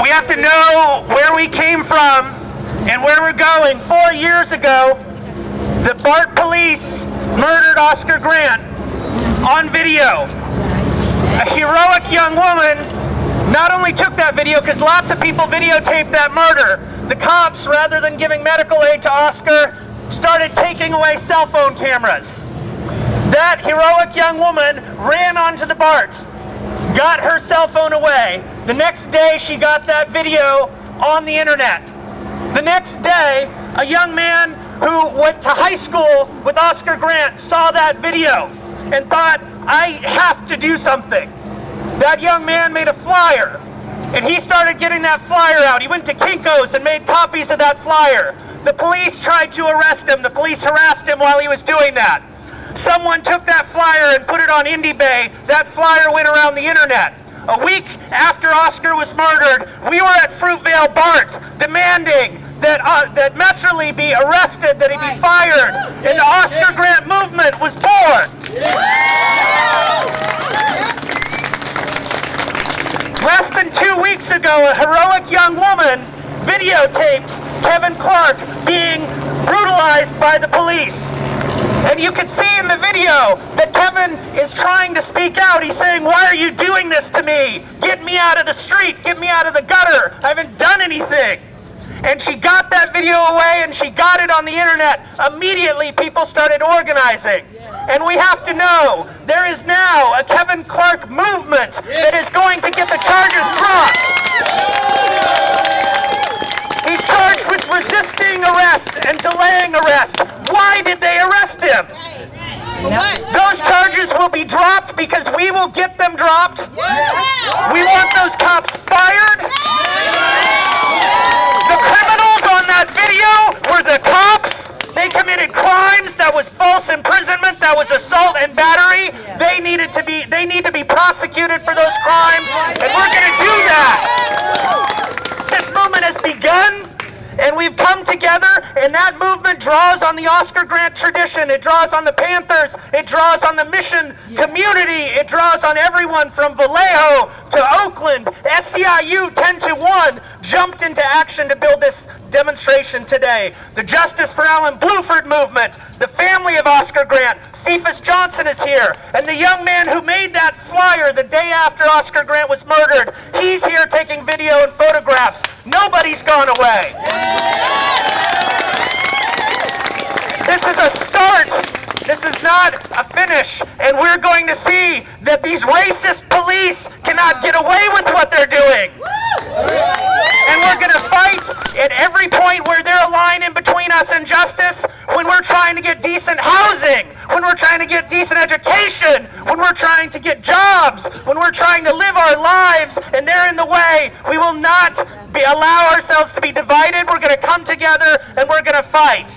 We have to know where we came from and where we're going. 4 years ago, the BART police murdered Oscar Grant on video. A heroic young woman not only took that video, because lots of people videotaped that murder. The cops, rather than giving medical aid to Oscar, started taking away cell phone cameras. That heroic young woman ran onto the BART, got her cell phone away. The next day, she got that video on the internet. The next day, a young man who went to high school with Oscar Grant saw that video and thought, I have to do something. That young man made a flyer, and he started getting that flyer out. He went to Kinko's and made copies of that flyer. The police tried to arrest him. The police harassed him while he was doing that. Someone took that flyer and put it on IndieBay. That flyer went around the internet. A week after Oscar was murdered, we were at Fruitvale BART demanding that Messerly be arrested, that he be fired, and the Oscar Grant movement was born. Less than 2 weeks ago, a heroic young woman videotaped Kevin Clark being brutalized by the police. And you can see in the video that Kevin is trying to speak out. He's saying, why are you doing this to me? Get me out of the street. Get me out of the gutter. I haven't done anything. And she got that video away and she got it on the internet. Immediately, people started organizing. And we have to know, there is now a Kevin Clark movement that is going to get the charges dropped. He's charged with resisting arrest and delaying arrest. Why did they arrest him? Those charges will be dropped because we will get them dropped. We want those cops fired. The criminals on that video were the cops. They committed crimes. That was false imprisonment. That was assault and battery. They need to be prosecuted for those crimes, and we're going to do that. This movement has begun, and we've come together, and that movement draws on the Oscar Grant tradition. It draws on the Panthers. It draws on the Mission community. It draws on everyone from Vallejo to Oakland. SCIU 10-1 jumped into action to build this demonstration today. The Justice for Alan Bluford movement, the family of Oscar Grant, Cephas Johnson is here, and the young man who made that flyer the day after Oscar Grant was murdered, he's here taking video and photographs. Nobody's gone away. This is a start. This is not a finish, and we're going to see that these racist police cannot get away with what they're doing. And we're going to fight at every point where they're a line in between us and justice, when we're trying to get decent housing, when we're trying to get decent education, when we're trying to get jobs, when we're trying to live our lives, and they're in the way. We will not allow ourselves to be divided. We're going to come together, and we're going to fight.